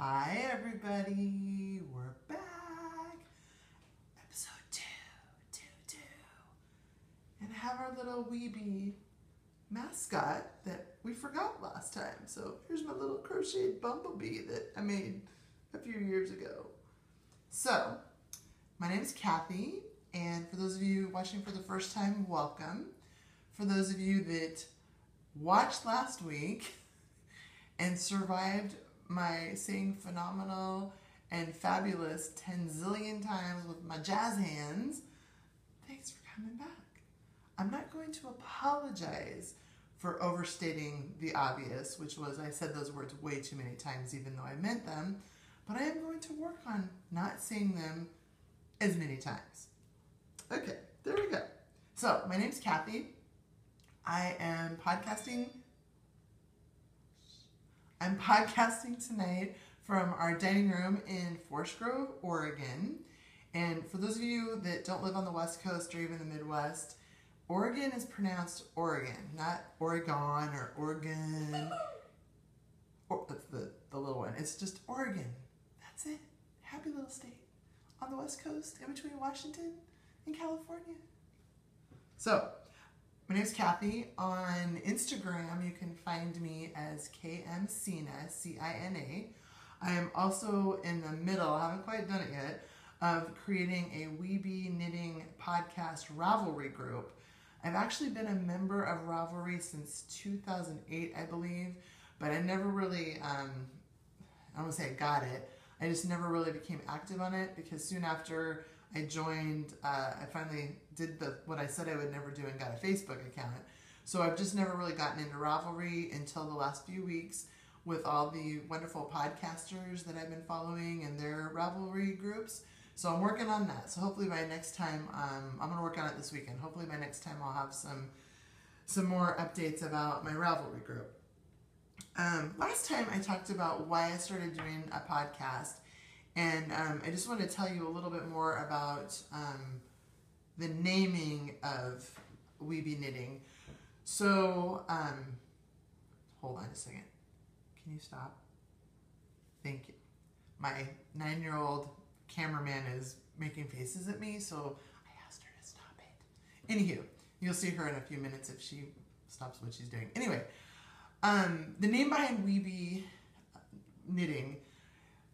Hi everybody, we're back. Episode 2. And I have our little WeeBee mascot that we forgot last time. So here's my little crocheted bumblebee that I made a few years ago. So, my name is Kathy, and for those of you watching for the first time, welcome. For those of you that watched last week and survived my saying phenomenal and fabulous 10 zillion times with my jazz hands, thanks for coming back. I'm not going to apologize for overstating the obvious, which was I said those words way too many times even though I meant them, but I am going to work on not saying them as many times. Okay, there we go. So, my name's Kathy. I am podcasting. I'm podcasting tonight from our dining room in Forest Grove, Oregon. And for those of you that don't live on the West Coast or even the Midwest, Oregon is pronounced Oregon, not Oregon or Oregon. That's the little one. It's just Oregon. That's it. Happy little state on the West Coast in between Washington and California. So, my name's Kathy. On Instagram, you can find me as KMCina, C-I-N-A. I am also in the middle, I haven't quite done it yet, of creating a WeeBee Knitting Podcast Ravelry group. I've actually been a member of Ravelry since 2008, I believe, but I never really, I don't want to say I got it, I just never really became active on it because soon after I joined, I finally did what I said I would never do and got a Facebook account. So I've just never really gotten into Ravelry until the last few weeks with all the wonderful podcasters that I've been following and their Ravelry groups. So I'm working on that. So hopefully by next time, I'm going to work on it this weekend. Hopefully by next time I'll have some more updates about my Ravelry group. Last time I talked about why I started doing a podcast. And I just want to tell you a little bit more about the naming of WeeBee Knitting. So, hold on a second. Can you stop? Thank you. My 9-year-old cameraman is making faces at me, so I asked her to stop it. Anywho, you'll see her in a few minutes if she stops what she's doing. Anyway, the name behind WeeBee Knitting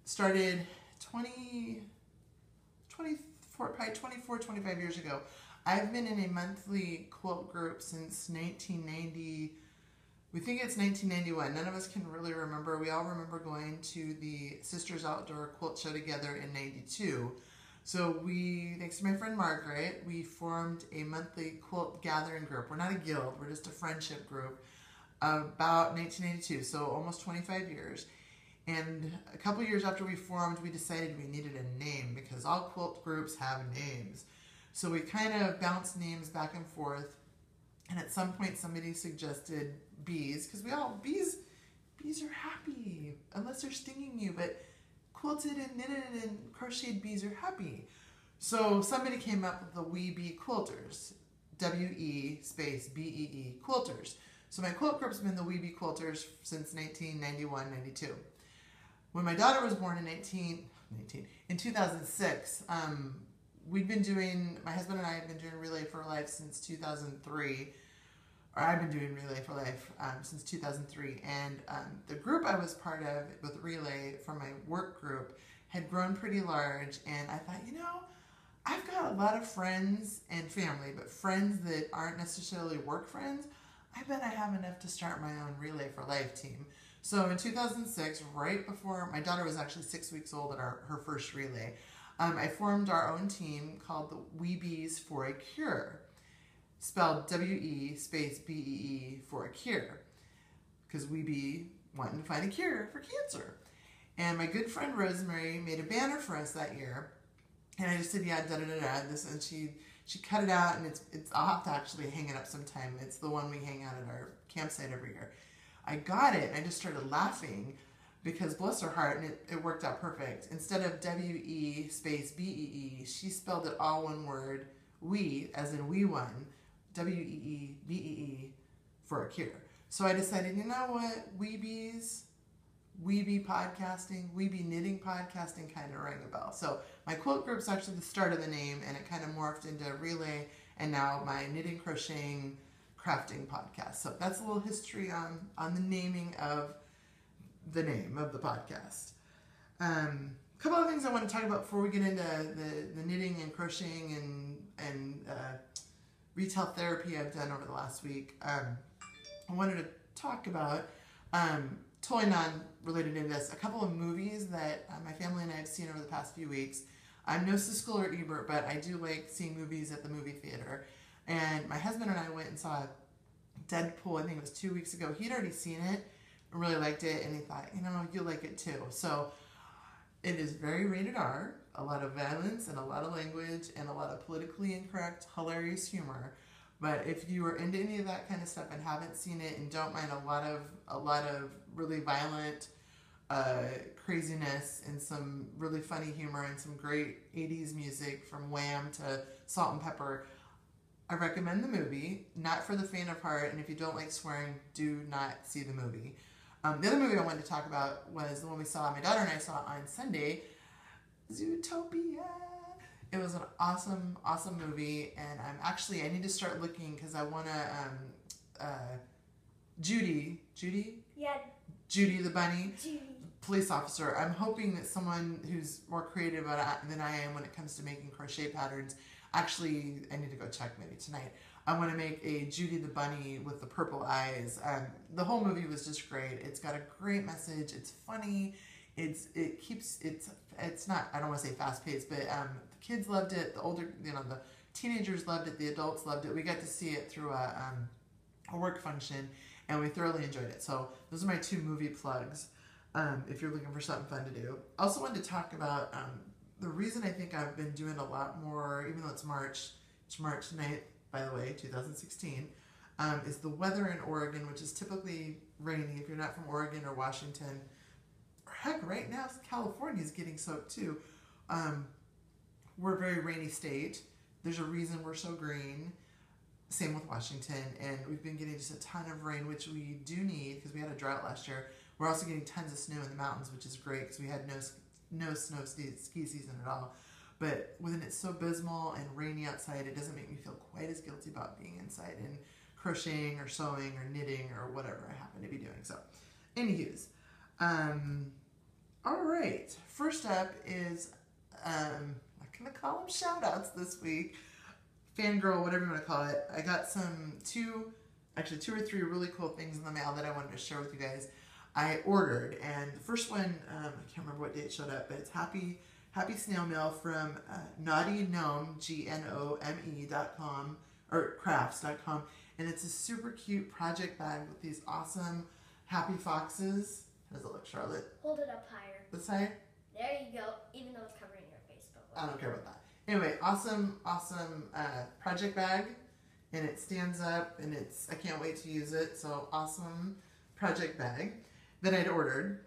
started 24, 25 years ago. I've been in a monthly quilt group since 1990. We think it's 1991. None of us can really remember. We all remember going to the Sisters Outdoor Quilt Show together in 92. So thanks to my friend Margaret, we formed a monthly quilt gathering group. We're not a guild, we're just a friendship group about 1982, so almost 25 years. And a couple years after we formed, we decided we needed a name because all quilt groups have names. So we kind of bounced names back and forth. And at some point, somebody suggested bees because bees are happy unless they're stinging you. But quilted and knitted and crocheted bees are happy. So somebody came up with the WeeBee Quilters, W-E space B-E-E Quilters. So my quilt group's been the WeeBee Quilters since 1991, 92. When my daughter was born in 2006, my husband and I have been doing Relay for Life since 2003, or I've been doing Relay for Life since 2003, and the group I was part of with Relay for my work group had grown pretty large, and I thought, I've got a lot of friends and family, but friends that aren't necessarily work friends, I bet I have enough to start my own Relay for Life team. So in 2006, right before my daughter was actually 6 weeks old at her first relay, I formed our own team called the WeeBees for a Cure, spelled W-E space B-E-E for a cure, because WeeBee wanted to find a cure for cancer. And my good friend Rosemary made a banner for us that year, and I just said, yeah, da-da-da-da, this, and she cut it out, and it's I'll have to actually hang it up sometime. It's the one we hang out at our campsite every year. I got it, and I just started laughing because bless her heart, and it worked out perfect. Instead of W-E space B-E-E, she spelled it all one word, we, as in we won, W-E-E-B-E-E for a cure. So I decided, you know what, WeeBees, WeeBee Podcasting, WeeBee Knitting Podcasting kind of rang a bell. So my quilt group's actually the start of the name, and it kind of morphed into Relay, and now my knitting, crocheting, crafting podcast. So that's a little history on the naming of the name of the podcast. Couple of things I want to talk about before we get into the knitting and crocheting and retail therapy I've done over the last week. I wanted to talk about, totally non-related to this, a couple of movies that my family and I have seen over the past few weeks. I'm no Siskel or Ebert, but I do like seeing movies at the movie theater. And my husband and I went and saw Deadpool, I think it was 2 weeks ago. He'd already seen it and really liked it, and he thought, you'll like it too. So it is very rated R, a lot of violence and a lot of language and a lot of politically incorrect, hilarious humor. But if you are into any of that kind of stuff and haven't seen it and don't mind a lot of really violent craziness and some really funny humor and some great 80s music from Wham to Salt and Pepper, I recommend the movie. Not for the faint of heart, and if you don't like swearing, do not see the movie. The other movie I wanted to talk about was the one my daughter and I saw on Sunday, Zootopia. It was an awesome, awesome movie, and I need to start looking because I want to, Judy? Yeah. Judy the bunny, Judy. Police officer. I'm hoping that someone who's more creative than I am when it comes to making crochet patterns. Actually, I need to go check maybe tonight. I want to make a Judy the bunny with the purple eyes. The whole movie was just great. It's got a great message. It's funny. It's not, I don't want to say fast paced, but the kids loved it. The older, the teenagers loved it. The adults loved it. We got to see it through a work function, and we thoroughly enjoyed it. So those are my two movie plugs. If you're looking for something fun to do. Also wanted to talk about the reason I think I've been doing a lot more, even though it's March 9th, by the way, 2016, is the weather in Oregon, which is typically rainy. If you're not from Oregon or Washington, or heck, right now California is getting soaked too. We're a very rainy state. There's a reason we're so green. Same with Washington, and we've been getting just a ton of rain, which we do need because we had a drought last year. We're also getting tons of snow in the mountains, which is great because we had no snow ski season at all. But when it's so abysmal and rainy outside, it doesn't make me feel quite as guilty about being inside and crocheting or sewing or knitting or whatever I happen to be doing. So, anywho's. All right. First up is, I'm going to call them shout outs this week. Fangirl, whatever you want to call it. I got two or three really cool things in the mail that I wanted to share with you guys. I ordered, and the first one, I can't remember what day it showed up, but it's Happy Snail Mail from Naughty Gnome, GNOME.com, or crafts.com, and it's a super cute project bag with these awesome happy foxes. How does it look, Charlotte? Hold it up higher. This side? There you go, even though it's covering your face. But I don't care about that. Anyway, awesome project bag, and it stands up, and I can't wait to use it, so awesome project bag that I'd ordered.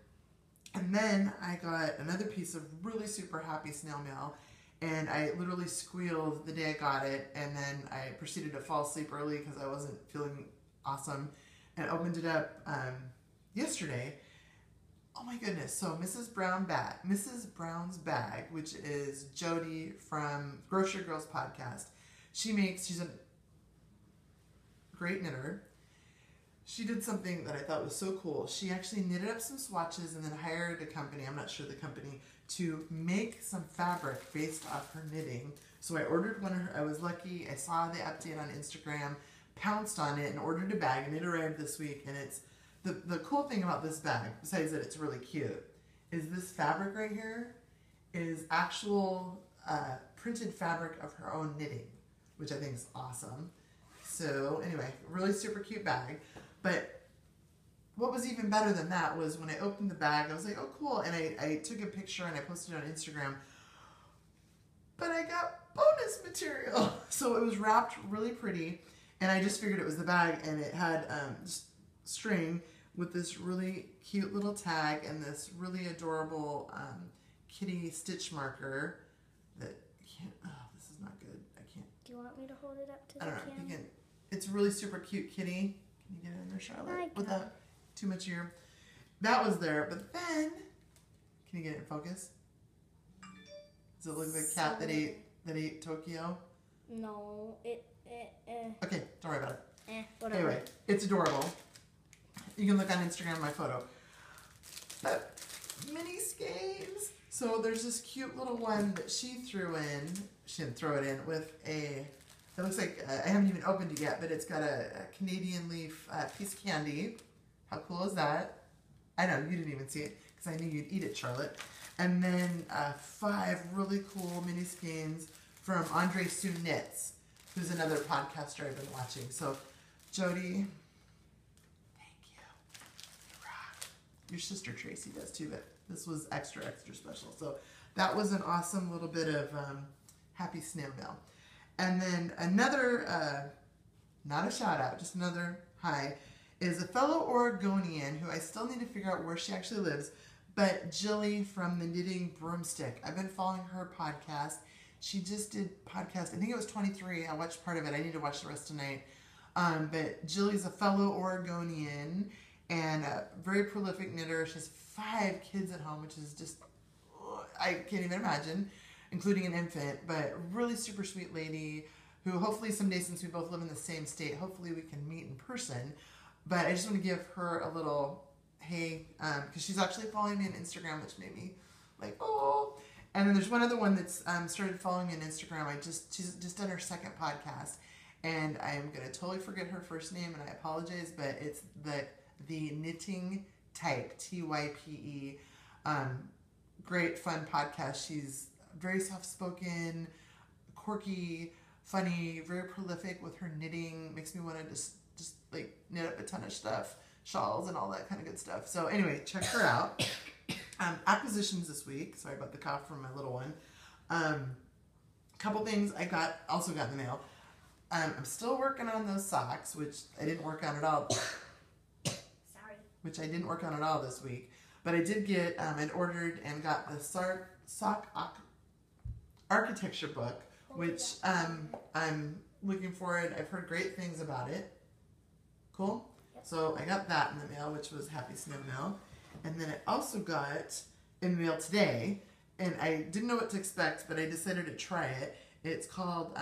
And then I got another piece of really super happy snail mail, and I literally squealed the day I got it, and then I proceeded to fall asleep early because I wasn't feeling awesome, and opened it up yesterday. Oh my goodness. So Mrs. Brown's Bag, which is Jodi from Grocery Girls Podcast. She's a great knitter. She did something that I thought was so cool. She actually knitted up some swatches and then hired a company, I'm not sure the company, to make some fabric based off her knitting. So I ordered one. I was lucky. I saw the update on Instagram, pounced on it, and ordered a bag, and it arrived this week. And it's the cool thing about this bag, besides that it's really cute, is this fabric right here is actual printed fabric of her own knitting, which I think is awesome. So anyway, really super cute bag. But what was even better than that was when I opened the bag, I was like, oh, cool. And I took a picture and I posted it on Instagram. But I got bonus material. So it was wrapped really pretty. And I just figured it was the bag. And it had string with this really cute little tag and this really adorable kitty stitch marker that can't, oh, this is not good. I can't. Do you want me to hold it up to the I don't know. camera? You can, it's really super cute kitty. Can you get it in there, Charlotte? Without too much of your... that was there. But then, can you get it in focus? Does it look like the cat that ate Tokyo? No, Okay, don't worry about it. Whatever. Anyway, it's adorable. You can look on Instagram my photo. But mini-skeins. So there's this cute little one that she threw in. She didn't throw it in with a. It looks like I haven't even opened it yet, but it's got a Canadian leaf piece of candy. How cool is that? I know you didn't even see it because I knew you'd eat it, Charlotte. And then 5 really cool mini skeins from AndreSueKnits, who's another podcaster I've been watching. So, Jodi, thank you. You rock. Your sister Tracy does too, but this was extra special. So that was an awesome little bit of happy snail mail. And then another, not a shout out, just another hi, is a fellow Oregonian who I still need to figure out where she actually lives, but Jilly from the Knitting Broomstick. I've been following her podcast. She just did podcast, I think it was 23. I watched part of it. I need to watch the rest tonight. But Jilly's a fellow Oregonian and a very prolific knitter. She has 5 kids at home, which is just, I can't even imagine, including an infant, but really super sweet lady who hopefully someday, since we both live in the same state, hopefully we can meet in person. But I just want to give her a little hey, because she's actually following me on Instagram, which made me like, oh. And then there's one other one that's started following me on Instagram. She's just done her 2nd podcast, and I am gonna totally forget her first name, and I apologize, but it's the Knitting Type, TYPE. Great fun podcast. She's very soft-spoken, quirky, funny, very prolific with her knitting. Makes me want to just like knit up a ton of stuff, shawls and all that kind of good stuff. So anyway, check her out. Acquisitions this week. Sorry about the cough from my little one. Couple things I also got in the mail. I'm still working on those socks, which I didn't work on at all. Sorry. Which I didn't work on at all this week. But I did get, I'd ordered and got the sock architecture book, which I'm looking for it. I've heard great things about it. Cool? Yep. So I got that in the mail, which was happy snow mail. And then I also got in the mail today, and I didn't know what to expect, but I decided to try it. It's called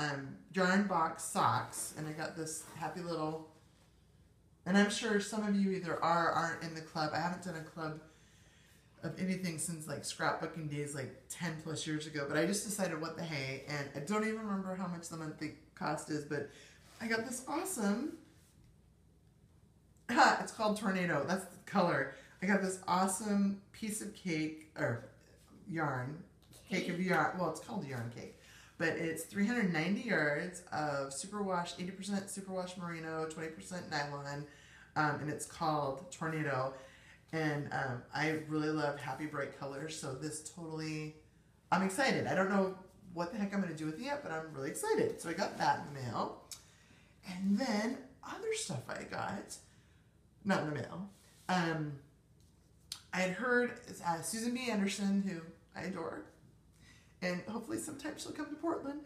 Yarn Box Socks, and I got this happy little, and I'm sure some of you either are or aren't in the club. I haven't done a club of anything since like scrapbooking days like 10 plus years ago, but I just decided what the hey, and I don't even remember how much the monthly cost is, but I got this awesome, it's called Tornado, that's the color. I got this awesome piece of cake, or yarn, cake of yarn, well, it's called a yarn cake, but it's 390 yards of superwash, 80% superwash merino, 20% nylon, and it's called Tornado. And I really love happy bright colors, so this totally, I'm excited. I don't know what the heck I'm going to do with it yet, but I'm really excited. So I got that in the mail. And then other stuff I got, not in the mail. I had heard Susan B. Anderson, who I adore, and hopefully sometime she'll come to Portland.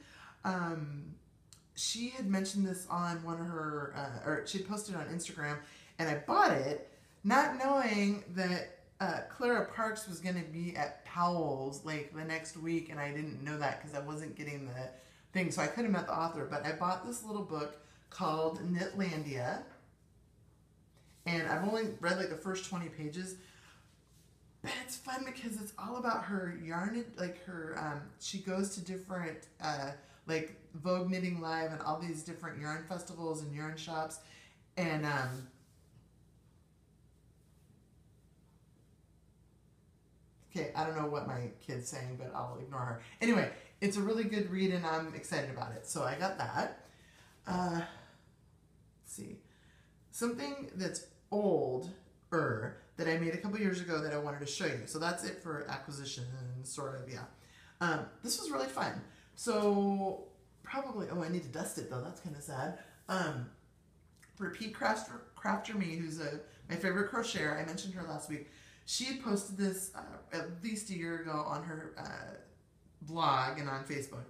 She had mentioned this on one of her, or she had posted it on Instagram, and I bought it, not knowing that Clara Parks was going to be at Powell's like the next week, and I didn't know that because I wasn't getting the thing, so I couldn't have met the author, but I bought this little book called Knitlandia, and I've only read like the first 20 pages, but it's fun because it's all about her yarn, like her, she goes to different, like Vogue Knitting Live and all these different yarn festivals and yarn shops, and okay, I don't know what my kid's saying, but I'll ignore her. Anyway, it's a really good read, and I'm excited about it. So I got that. Let's see. Something that's older that I made a couple years ago that I wanted to show you. So that's it for acquisition, sort of, yeah. This was really fun. So probably, oh, I need to dust it, though. That's kind of sad. Repeat Crafter Me, who's my favorite crocheter. I mentioned her last week. She had posted this at least a year ago on her blog and on Facebook.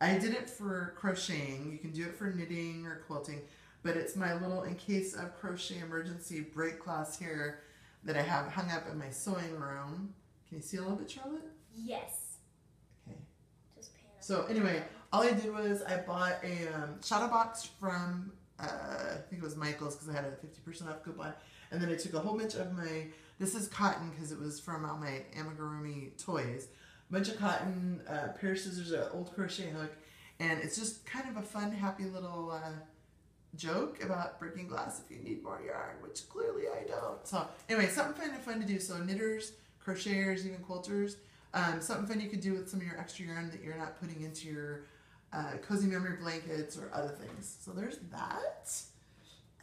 I did it for crocheting. You can do it for knitting or quilting, but it's my little in case of crochet emergency break class here. that I have hung up in my sewing room. Can you see a little bit, Charlotte? Yes. Okay. Just pan up. So anyway, all I did was I bought a shadow box from, I think it was Michael's because I had a 50% off coupon. And then I took a whole bunch of my, this is cotton because it was from all my amigurumi toys. A bunch of cotton, pair of scissors, an old crochet hook. And it's just kind of a fun, happy little joke about breaking glass if you need more yarn, which clearly I don't. So anyway, something fun to do. So knitters, crocheters, even quilters, something fun you could do with some of your extra yarn that you're not putting into your cozy memory blankets or other things. So there's that.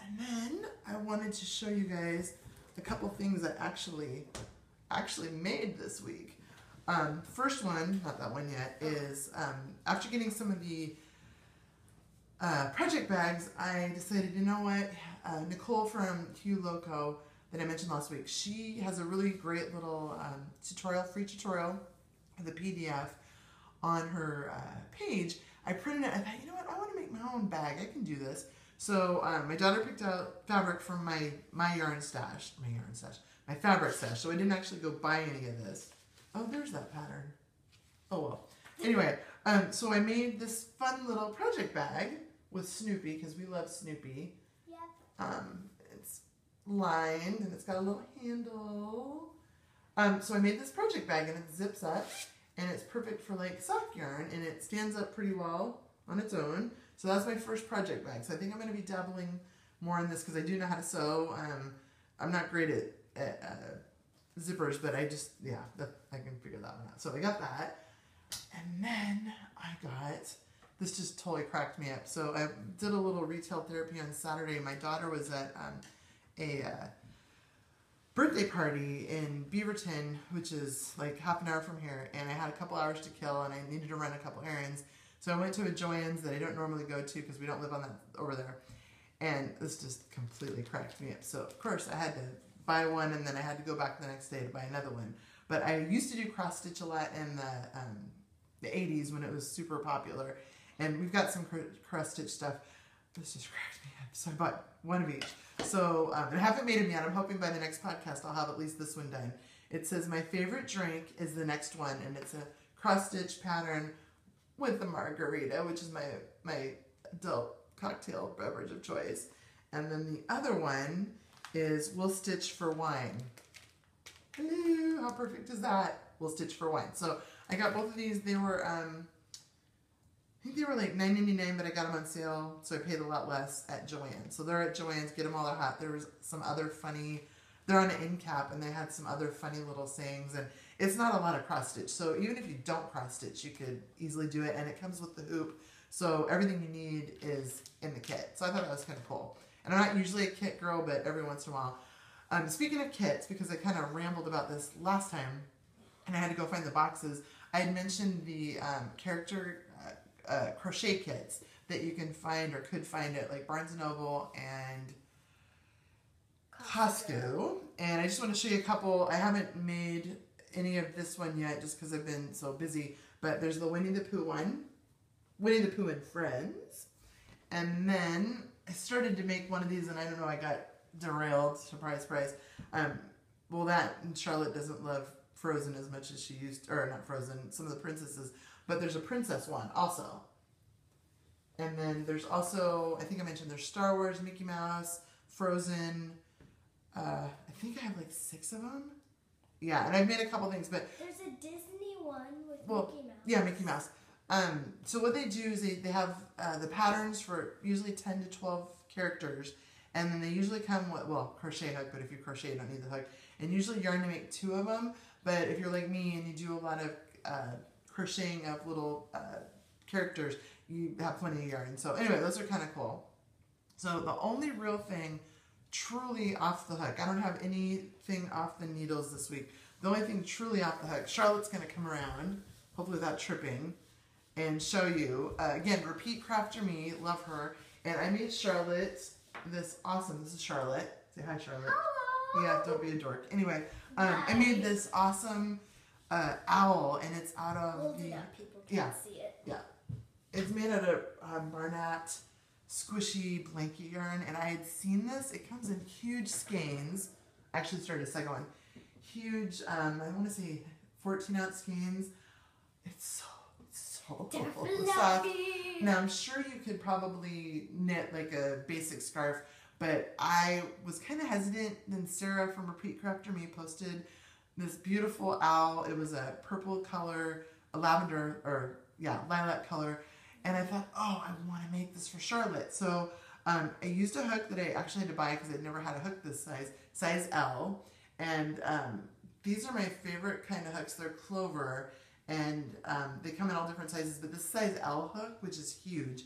And then I wanted to show you guys a couple things that actually made this week. First one, not that one yet, is after getting some of the project bags, I decided, you know what, Nicole from Hugh Loco that I mentioned last week, she has a really great little free tutorial of the PDF on her page. I printed it. I thought, you know what, I want to make my own bag. I can do this. So my daughter picked out fabric from my fabric stash. So I didn't actually go buy any of this. Oh, there's that pattern. Oh well. Anyway, so I made this fun little project bag with Snoopy because we love Snoopy. Yep. It's lined and it's got a little handle. So I made this project bag and it zips up and it's perfect for like sock yarn and it stands up pretty well on its own. So that's my first project bag. So I think I'm going to be dabbling more in this because I do know how to sew. I'm not great at zippers, but I just, I can figure that one out. So I got that. And then I got, this just totally cracked me up. So I did a little retail therapy on Saturday. My daughter was at a birthday party in Beaverton, which is like half an hour from here. And I had a couple hours to kill and I needed to run a couple errands. So I went to a Joann's that I don't normally go to because we don't live over there. And this just completely cracked me up. So of course I had to buy one and then I had to go back the next day to buy another one. But I used to do cross stitch a lot in the 80s when it was super popular. And we've got some cross stitch stuff. This just cracked me up. So I bought one of each. So I haven't made them yet. I'm hoping by the next podcast I'll have at least this one done. It says my favorite drink is the next one. And it's a cross stitch pattern with the margarita, which is my adult cocktail beverage of choice. And then the other one is We'll Stitch for Wine. Hello, how perfect is that? We'll Stitch for Wine. So I got both of these. They were, I think they were like $9.99, but I got them on sale, so I paid a lot less at Joann's. So they're at Joann's. Get them while they're hot. There was some other funny, they're on an end cap, and they had some other funny little sayings, and it's not a lot of cross stitch. So even if you don't cross stitch, you could easily do it, and it comes with the hoop. So everything you need is in the kit. So I thought that was kind of cool. And I'm not usually a kit girl, but every once in a while. Speaking of kits, because I kind of rambled about this last time, and I had to go find the boxes, I had mentioned the character crochet kits that you can find or could find at like Barnes & Noble and Costco. And I just want to show you a couple. I haven't made any of this one yet just because I've been so busy. But there's the Winnie the Pooh one. Winnie the Pooh and Friends. And then I started to make one of these and I don't know, I got derailed. Surprise, surprise. Well, that and Charlotte doesn't love Frozen as much as she used, or not Frozen, some of the princesses. But there's a princess one also. And then there's also, I think I mentioned there's Star Wars, Mickey Mouse, Frozen. I think I have like 6 of them. Yeah, and I've made a couple things, but... There's a Disney one with Mickey Mouse. Yeah, Mickey Mouse. So what they do is they have the patterns for usually 10 to 12 characters. And then they usually come with, well, crochet hook, but if you crochet, you don't need the hook. And usually yarn to make 2 of them. But if you're like me and you do a lot of crocheting of little characters, you have plenty of yarn. So anyway, those are kind of cool. So the only real thing truly off the hook, I don't have anything off the needles this week. The only thing truly off the hook, Charlotte's going to come around, hopefully without tripping, and show you. Again, repeat crafter me, love her. And I made Charlotte this awesome, this is Charlotte. Say hi, Charlotte. Hello. Yeah, don't be a dork. Anyway, I made this awesome owl, and it's out of Hold it up, people can't see it. Yeah. It's made out of Barnett squishy blanket yarn, and I had seen this. It comes in huge skeins. actually started a second one. Huge, I want to say 14-ounce skeins. It's so soft. Now, I'm sure you could probably knit like a basic scarf, but I was kind of hesitant. Then Sara from Repeat Crafter Me posted this beautiful owl. It was a purple color, a lavender, or lilac color. And I thought, oh, I want to make this for Charlotte. So I used a hook that I actually had to buy because I'd never had a hook this size L. And these are my favorite kind of hooks. They're clover. And they come in all different sizes, but this size L hook, which is huge,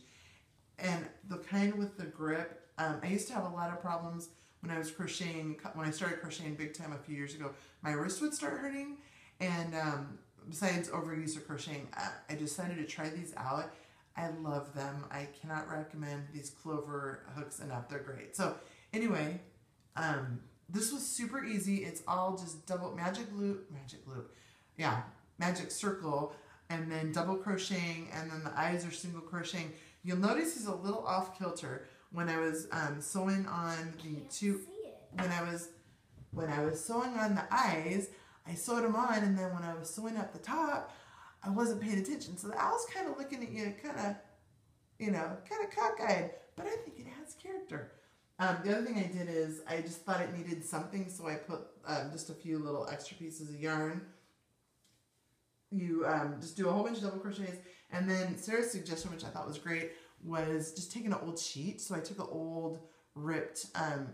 and the kind with the grip, I used to have a lot of problems when I was crocheting, when I started crocheting big time a few years ago. My wrist would start hurting, and besides overuse of crocheting, I decided to try these out. I love them. I cannot recommend these clover hooks enough. They're great. So anyway, this was super easy. It's all just double magic circle, and then double crocheting, and then the eyes are single crocheting. You'll notice he's a little off kilter. When I was sewing on the two, when I was sewing on the eyes, I sewed them on, and then when I was sewing up the top, I wasn't paying attention. So the owl's kind of looking at you, kind of cockeyed, but I think it has character. The other thing I did is I just thought it needed something, so I put just a few little extra pieces of yarn. You just do a whole bunch of double crochets, and then Sarah's suggestion, which I thought was great, was just taking an old sheet. So I took an old ripped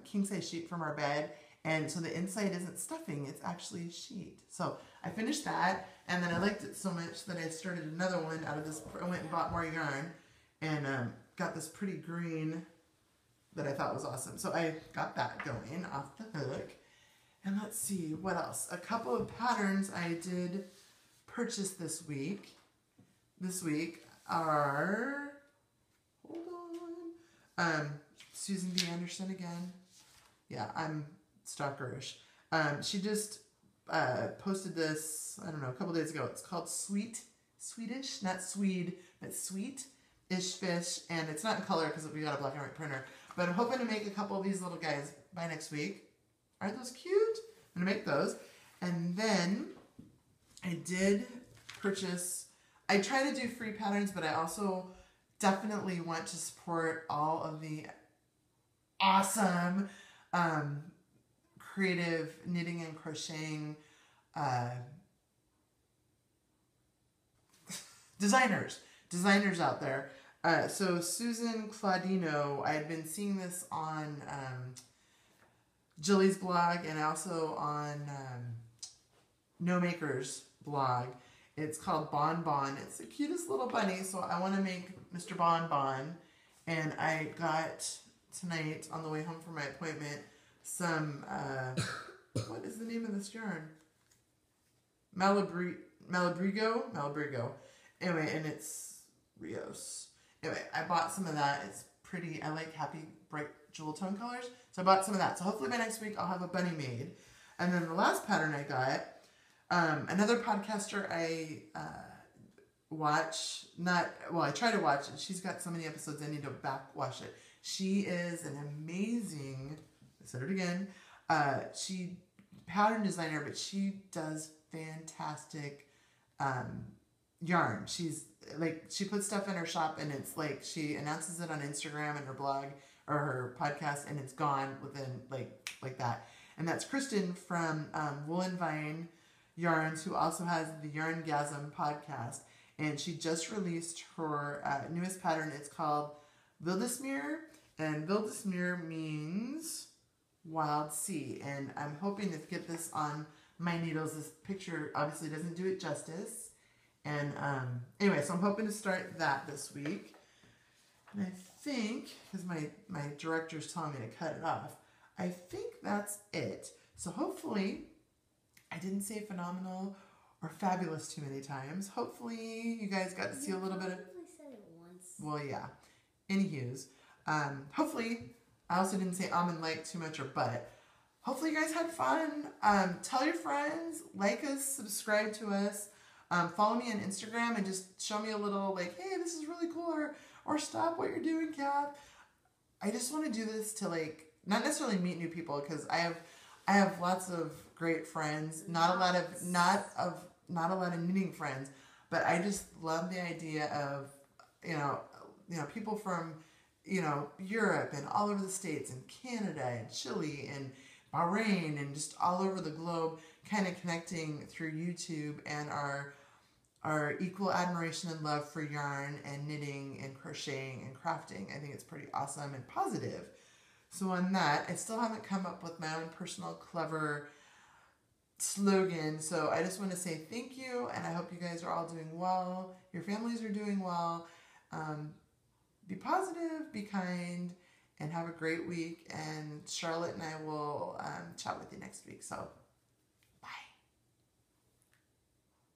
king size sheet from our bed, and so the inside isn't stuffing, it's actually a sheet. So I finished that, and then I liked it so much that I started another one out of this. I went and bought more yarn, and got this pretty green that I thought was awesome. So I got that going off the hook. And let's see, what else? A couple of patterns I did purchase this week. This week are, hold on, Susan B. Anderson again. Yeah, I'm stalkerish. She just posted this, I don't know, a couple days ago. It's called Swedish, not Swede, but Sweet-ish Fish, and it's not in color because we got a black and white printer. But I'm hoping to make a couple of these little guys by next week. Aren't those cute? I'm gonna make those, and then I did purchase, I try to do free patterns, but I also definitely want to support all of the awesome creative knitting and crocheting designers out there. So Susan Claudino, I had been seeing this on Jilly's blog, and also on No Maker's blog. It's called Bon Bon. It's the cutest little bunny, so I want to make Mr. Bon Bon. And I got tonight, on the way home from my appointment, some, what is the name of this yarn? Malabrigo. Anyway, and it's Rios. Anyway, I bought some of that. It's pretty. I like happy, bright jewel tone colors. So I bought some of that. So hopefully by next week I'll have a bunny made. And then the last pattern I got, another podcaster I watch, I try to watch it. She's got so many episodes I need to back watch it. She is an amazing, I said it again, she pattern designer, but she does fantastic yarn. She's like, she puts stuff in her shop, and it's like she announces it on Instagram and her blog or her podcast, and it's gone within like that. And that's Kristen from Woolen Vine Yarns, who also has the Yarngasm podcast, and she just released her newest pattern. It's called Wildesmeer, and Wildesmeer means wild sea, and I'm hoping to get this on my needles. This picture obviously doesn't do it justice. And anyway, so I'm hoping to start that this week. And I think, because my director's telling me to cut it off, I think that's it. So hopefully, I didn't say phenomenal or fabulous too many times. Hopefully, you guys got to see a little bit of... I said it once. Well, yeah. Anywho's, hopefully, I also didn't say and like too much or but. Hopefully, you guys had fun. Tell your friends, like us, subscribe to us. Follow me on Instagram and just show me a little like, hey, this is really cool, or stop what you're doing, Kath. I just want to do this to like, not necessarily meet new people, because I I have lots of great friends, not a lot of knitting friends, but I just love the idea of, you know, people from, you know, Europe and all over the States and Canada and Chile and Bahrain and just all over the globe kind of connecting through YouTube and our equal admiration and love for yarn and knitting and crocheting and crafting. I think it's pretty awesome and positive. So on that, I still haven't come up with my own personal clever slogan. So I just want to say thank you, and I hope you guys are all doing well. Your families are doing well. Be positive, be kind, and have a great week. And Charlotte and I will chat with you next week. So